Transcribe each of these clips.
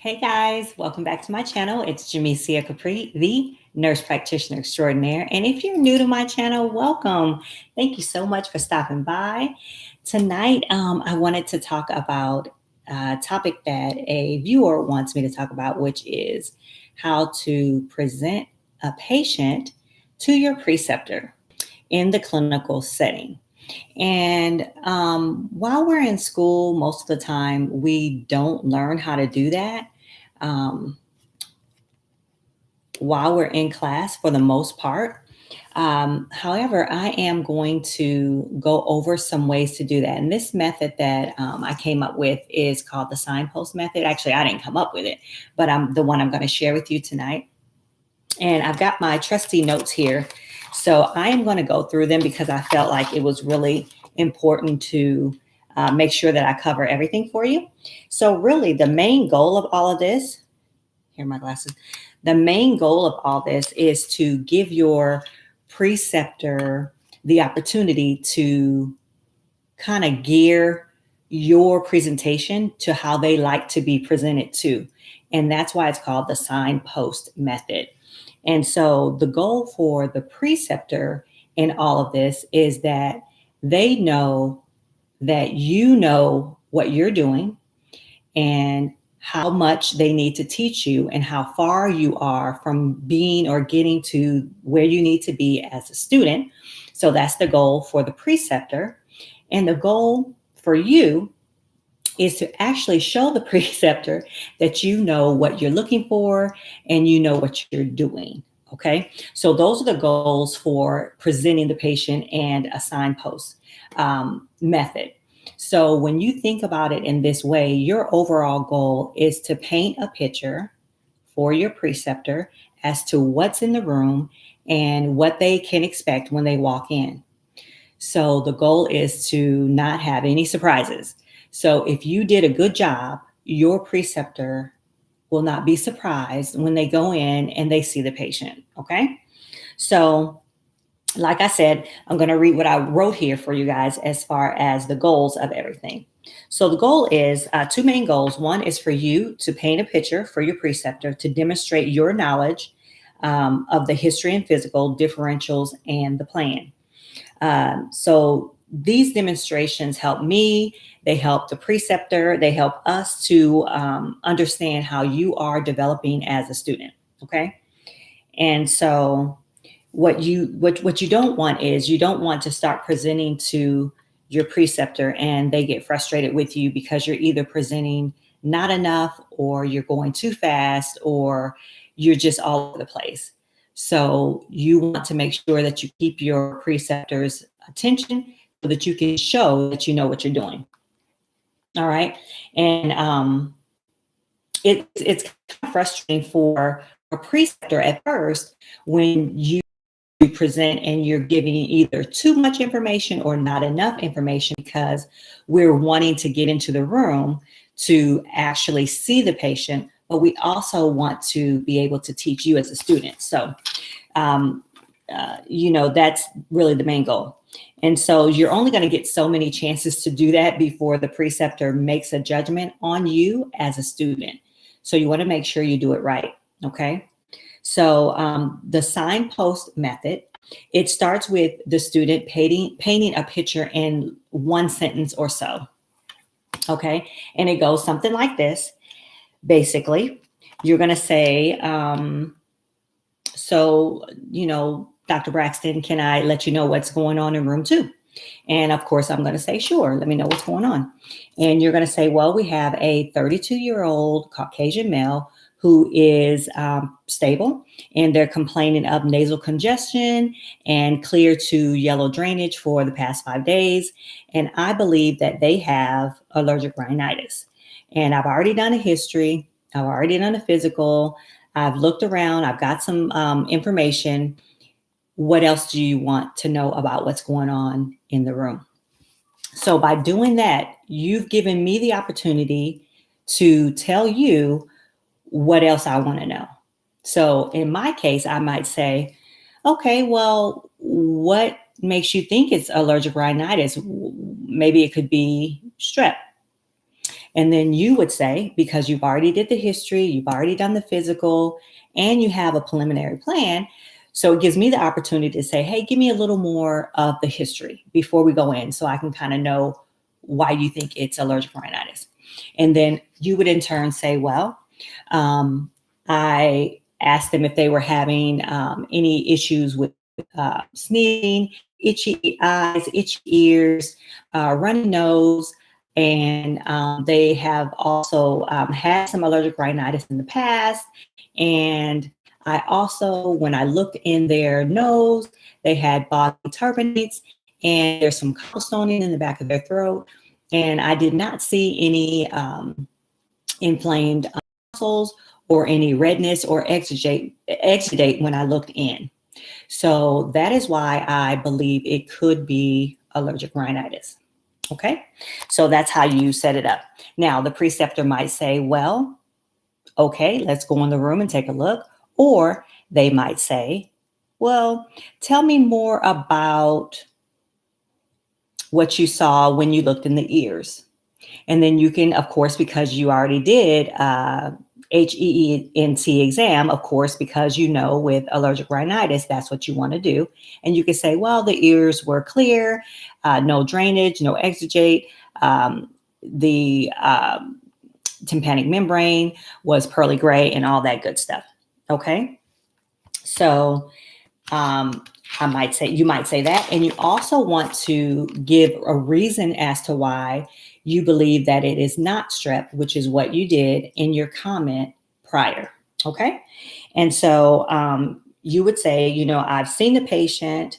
Hey guys, welcome back to my channel. It's Jamesia Capri, the nurse practitioner extraordinaire. And if you're new to my channel, welcome. Thank you so much for stopping by. Tonight, I wanted to talk about a topic that a viewer wants me to talk about, which is how to present a patient to your preceptor in the clinical setting. And while we're in school, most of the time, we don't learn how to do that. Um, while we're in class for the most part. However, I am going to go over some ways to do that. And this method that I came up with is called the Signpost Method. Actually, I didn't come up with it, but I'm the one I'm going to share with you tonight. And I've got my trusty notes here. So I am going to go through them because I felt like it was really important to make sure that I cover everything for you. So really the main goal of all of this, here are my glasses. The main goal of all this is to give your preceptor the opportunity to kind of gear your presentation to how they like to be presented to. And that's why it's called the Signpost Method. And so the goal for the preceptor in all of this is that they know that you know what you're doing and how much they need to teach you and how far you are from being or getting to where you need to be as a student. So that's the goal for the preceptor. And the goal for you is to actually show the preceptor that you know what you're looking for and you know what you're doing. Okay, so those are the goals for presenting the patient and a signpost method. So when you think about it in this way, your overall goal is to paint a picture for your preceptor as to what's in the room and what they can expect when they walk in. So the goal is to not have any surprises. So if you did a good job, your preceptor will not be surprised when they go in and they see the patient. Okay. So like I said, I'm going to read what I wrote here for you guys as far as the goals of everything. So the goal is two main goals. One is for you to paint a picture for your preceptor to demonstrate your knowledge of the history and physical differentials and the plan. So these demonstrations help me, they help the preceptor, they help us to understand how you are developing as a student. Okay. And so what you don't want is you don't want to start presenting to your preceptor and they get frustrated with you because you're either presenting not enough or you're going too fast or you're just all over the place. So you want to make sure that you keep your preceptor's attention so that you can show that you know what you're doing. All right. And it's kind of frustrating for a preceptor at first when you present and you're giving either too much information or not enough information because we're wanting to get into the room to actually see the patient, but we also want to be able to teach you as a student. So, that's really the main goal. And so you're only going to get so many chances to do that before the preceptor makes a judgment on you as a student. So you want to make sure you do it right. Okay. So the signpost method, it starts with the student painting a picture in one sentence or so. Okay. And it goes something like this. Basically, you're going to say, Dr. Braxton, can I let you know what's going on in room 2? And of course, I'm going to say, sure, let me know what's going on. And you're going to say, well, we have a 32-year-old Caucasian male who is stable, and they're complaining of nasal congestion and clear to yellow drainage for the past 5 days. And I believe that they have allergic rhinitis. And I've already done a history. I've already done a physical. I've looked around. I've got some information. What else do you want to know about what's going on in the room? So by doing that, you've given me the opportunity to tell you what else I want to know. So in my case, I might say, okay, well, what makes you think it's allergic rhinitis? Maybe it could be strep. And then you would say, because you've already did the history, you've already done the physical, and you have a preliminary plan. So it gives me the opportunity to say, hey, give me a little more of the history before we go in so I can kind of know why you think it's allergic rhinitis. And then you would in turn say, well, I asked them if they were having any issues with sneezing, itchy eyes, itchy ears, runny nose, and they have also had some allergic rhinitis in the past. And I also, when I looked in their nose, they had body turbinates, and there's some cobblestoning in the back of their throat. And I did not see any inflamed muscles or any redness or exudate when I looked in. So that is why I believe it could be allergic rhinitis. Okay, so that's how you set it up. Now, the preceptor might say, well, okay, let's go in the room and take a look. Or they might say, well, tell me more about what you saw when you looked in the ears. And then you can, of course, because you already did HEENT exam, of course, because you know with allergic rhinitis, that's what you want to do. And you can say, well, the ears were clear, no drainage, no exudate. The tympanic membrane was pearly gray and all that good stuff. Okay. So I might say, you might say that. And you also want to give a reason as to why you believe that it is not strep, which is what you did in your comment prior. Okay. And so you would say, you know, I've seen the patient,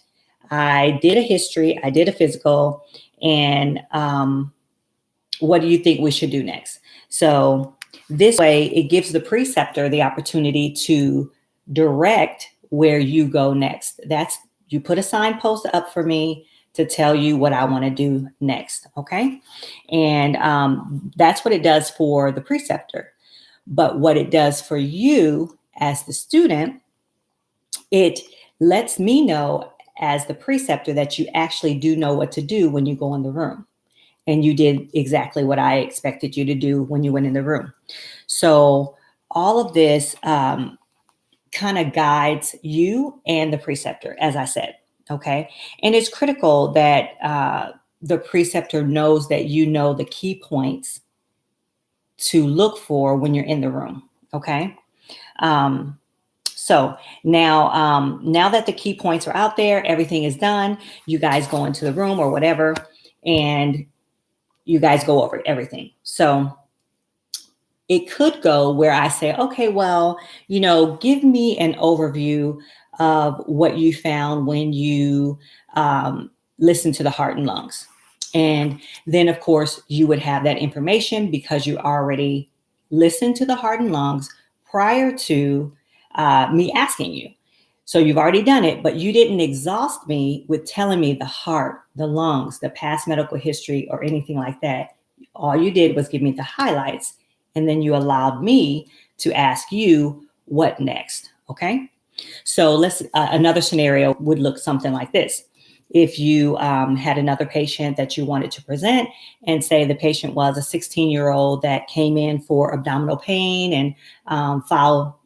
I did a history, I did a physical, and what do you think we should do next? So this way, it gives the preceptor the opportunity to direct where you go next. That's, you put a signpost up for me to tell you what I want to do next. Okay. And that's what it does for the preceptor. But what it does for you as the student, it lets me know as the preceptor that you actually do know what to do when you go in the room. And you did exactly what I expected you to do when you went in the room. So all of this kind of guides you and the preceptor, as I said. Okay. And it's critical that the preceptor knows that you know the key points to look for when you're in the room. Okay. So now that the key points are out there, everything is done, you guys go into the room or whatever, and you guys go over everything. So it could go where I say, okay, well, you know, give me an overview of what you found when you listen to the heart and lungs. And then, of course, you would have that information because you already listened to the heart and lungs prior to me asking you. So you've already done it, but you didn't exhaust me with telling me the heart, the lungs, the past medical history, or anything like that. All you did was give me the highlights, and then you allowed me to ask you what next. Okay. So let's, another scenario would look something like this. If you had another patient that you wanted to present, and say the patient was a 16-year-old that came in for abdominal pain and foul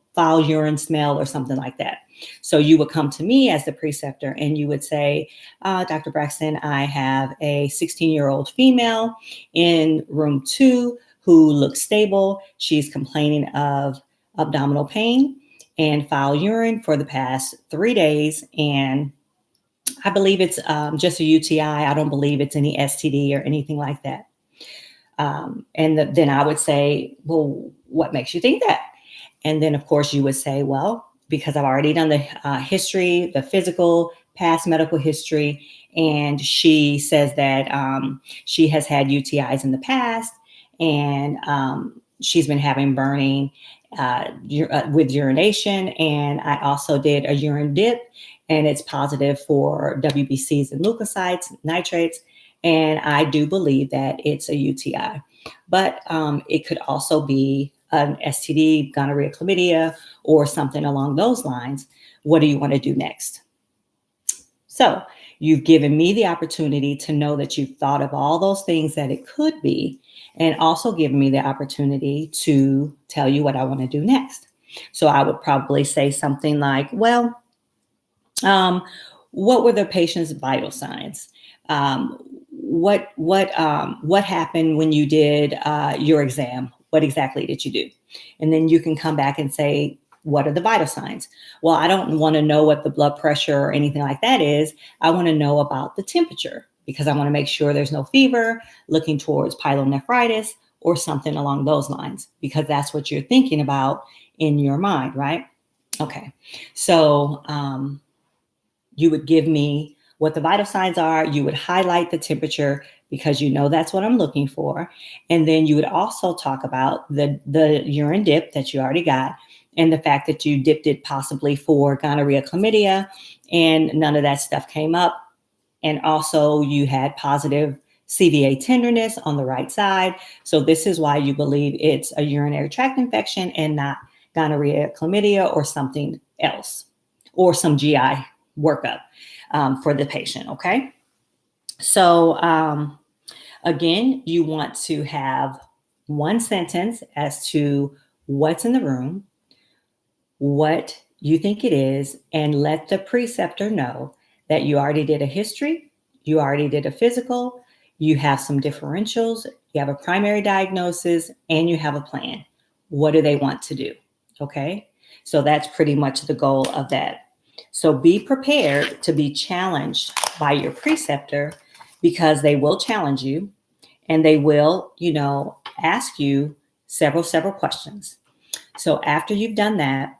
urine smell or something like that. So you would come to me as the preceptor and you would say, Dr. Braxton, I have a 16-year-old female in room 2 who looks stable. She's complaining of abdominal pain and foul urine for the past 3 days. And I believe it's just a UTI. I don't believe it's any STD or anything like that. Then I would say, well, what makes you think that? And then, of course, you would say, well, because I've already done the history, the physical, past medical history, and she says that she has had UTIs in the past, and she's been having burning with urination. And I also did a urine dip, and it's positive for WBCs and leukocytes, nitrates. And I do believe that it's a UTI, but it could also be an STD, gonorrhea, chlamydia, or something along those lines. What do you want to do next? So you've given me the opportunity to know that you've thought of all those things that it could be. and also giving me the opportunity to tell you what I want to do next. So I would probably say something like, well, um, what were the patient's vital signs? What happened when you did your exam? What exactly did you do? And then you can come back and say, what are the vital signs? Well, I don't want to know what the blood pressure or anything like that is. I want to know about the temperature because I want to make sure there's no fever, looking towards pyelonephritis or something along those lines, because that's what you're thinking about in your mind, right? Okay. So, you would give me what the vital signs are. You would highlight the temperature because you know that's what I'm looking for. And then you would also talk about the urine dip that you already got and the fact that you dipped it possibly for gonorrhea, chlamydia, and none of that stuff came up. And also you had positive CVA tenderness on the right side. So this is why you believe it's a urinary tract infection and not gonorrhea, chlamydia, or something else, or some GI workup for the patient. Okay. So again, you want to have one sentence as to what's in the room, what you think it is, and let the preceptor know that you already did a history, you already did a physical, you have some differentials, you have a primary diagnosis, and you have a plan. What do they want to do? Okay. So that's pretty much the goal of that. So be prepared to be challenged by your preceptor because they will challenge you and they will, ask you several questions. So after you've done that,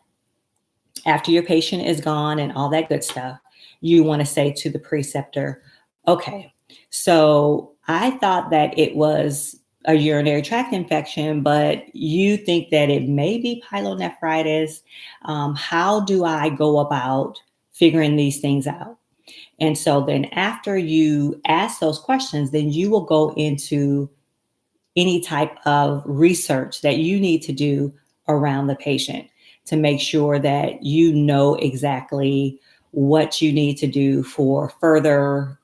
after your patient is gone and all that good stuff, you want to say to the preceptor, okay, so I thought that it was a urinary tract infection, but you think that it may be pyelonephritis. How do I go about figuring these things out? And so then after you ask those questions, then you will go into any type of research that you need to do around the patient to make sure that you know exactly what you need to do for further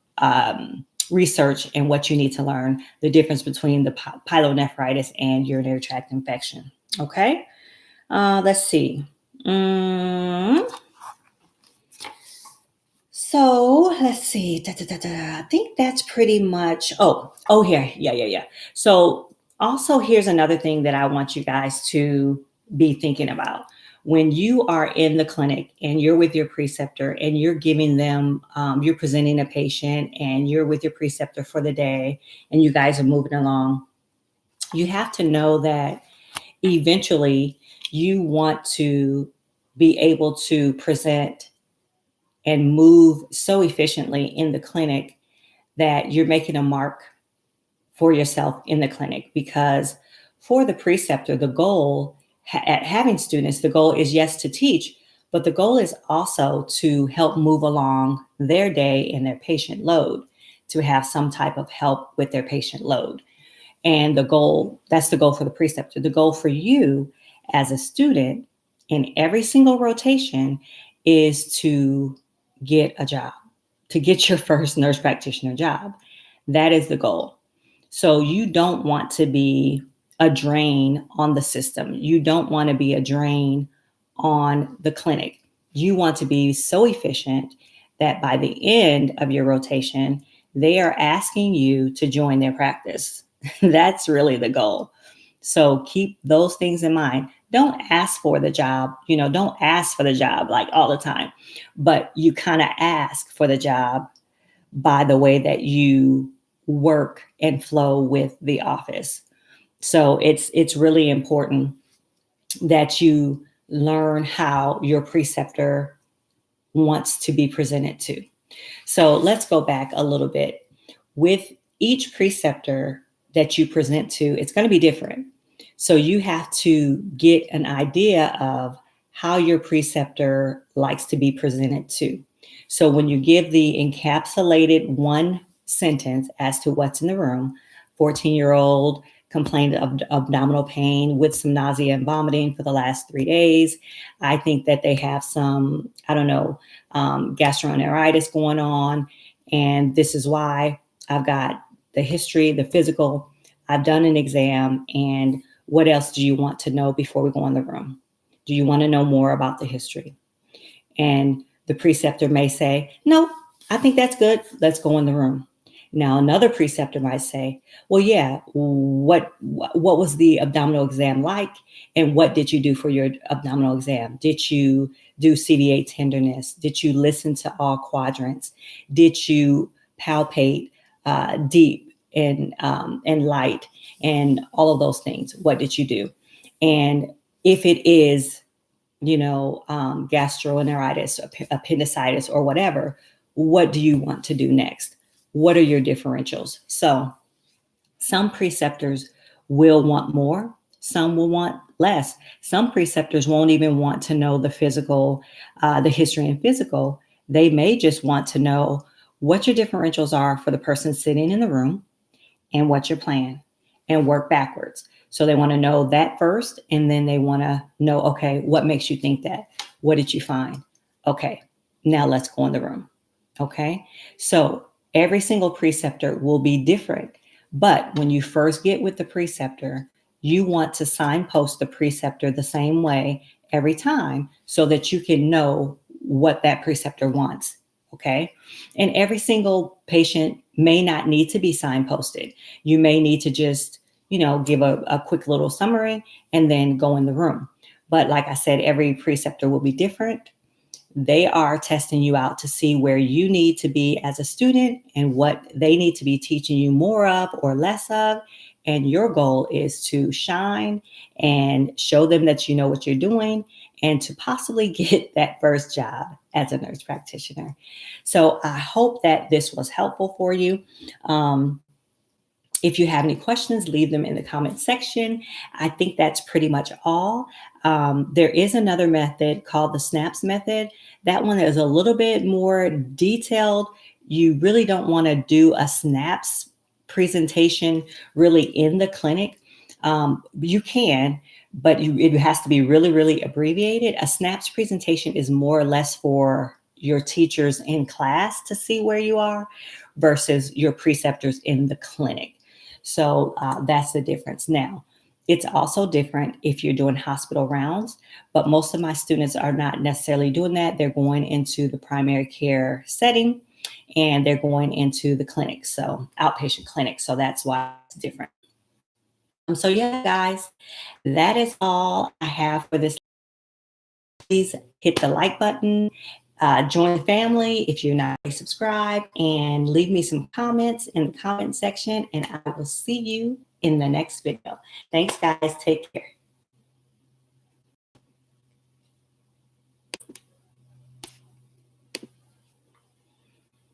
research and what you need to learn the difference between the pyelonephritis and urinary tract infection. Okay, let's see. So let's see. I think that's pretty much. Here. Yeah. So also, here's another thing that I want you guys to be thinking about. When you are in the clinic and you're with your preceptor and you're giving them, you're presenting a patient and you're with your preceptor for the day and you guys are moving along, you have to know that eventually you want to be able to present and move so efficiently in the clinic that you're making a mark for yourself in the clinic. Because for the preceptor, the goal at having students, the goal is yes to teach, but the goal is also to help move along their day and their patient load, to have some type of help with their patient load. And that's the goal for the preceptor. The goal for you as a student in every single rotation is to get a job, to get your first nurse practitioner job. That is the goal. So you don't want to be a drain on the system. You don't want to be a drain on the clinic. You want to be so efficient that by the end of your rotation, they are asking you to join their practice. That's really the goal. So keep those things in mind. Don't ask for the job, don't ask for the job like all the time, but you kind of ask for the job by the way that you work and flow with the office. So it's really important that you learn how your preceptor wants to be presented to. So let's go back a little bit. With each preceptor that you present to, it's going to be different. So you have to get an idea of how your preceptor likes to be presented to. So when you give the encapsulated one sentence as to what's in the room, 14-year-old complained of abdominal pain with some nausea and vomiting for the last 3 days. I think that they have some, gastroenteritis going on. And this is why I've got the history, the physical. I've done an exam, and what else do you want to know before we go in the room? Do you want to know more about the history? And the preceptor may say, no, I think that's good. Let's go in the room. Now, another preceptor might say, well, yeah, what was the abdominal exam like? And what did you do for your abdominal exam? Did you do CVA tenderness? Did you listen to all quadrants? Did you palpate deep and light and all of those things? What did you do? And if it is gastroenteritis, appendicitis, or whatever, what do you want to do next? What are your differentials? So some preceptors will want more, some will want less. Some preceptors won't even want to know the physical, the history and physical. They may just want to know what your differentials are for the person sitting in the room and what's your plan, and work backwards. So they want to know that first, and then they want to know, okay, what makes you think that? What did you find? Okay, now let's go in the room. Okay, so every single preceptor will be different. But when you first get with the preceptor, you want to signpost the preceptor the same way every time so that you can know what that preceptor wants. Okay, and every single patient may not need to be signposted. You may need to just give a quick little summary and then go in the room. But like I said, every preceptor will be different. They are testing you out to see where you need to be as a student and what they need to be teaching you more of or less of. And your goal is to shine and show them that you know what you're doing and to possibly get that first job as a nurse practitioner. So I hope that this was helpful for you. If you have any questions, leave them in the comment section. I think that's pretty much all. There is another method called the SNAPS method. That one is a little bit more detailed. You really don't want to do a SNAPS presentation really in the clinic. You can, but it has to be really, really abbreviated. A SNAPS presentation is more or less for your teachers in class to see where you are versus your preceptors in the clinic. So that's the difference. Now, it's also different if you're doing hospital rounds, but most of my students are not necessarily doing that. They're going into the primary care setting and they're going into the clinic, so outpatient clinic. So that's why it's different. So yeah, guys, that is all I have for this. Please hit the like button, join the family if you're not already subscribed, and leave me some comments in the comment section, and I will see you in the next video. Thanks, guys. Take care.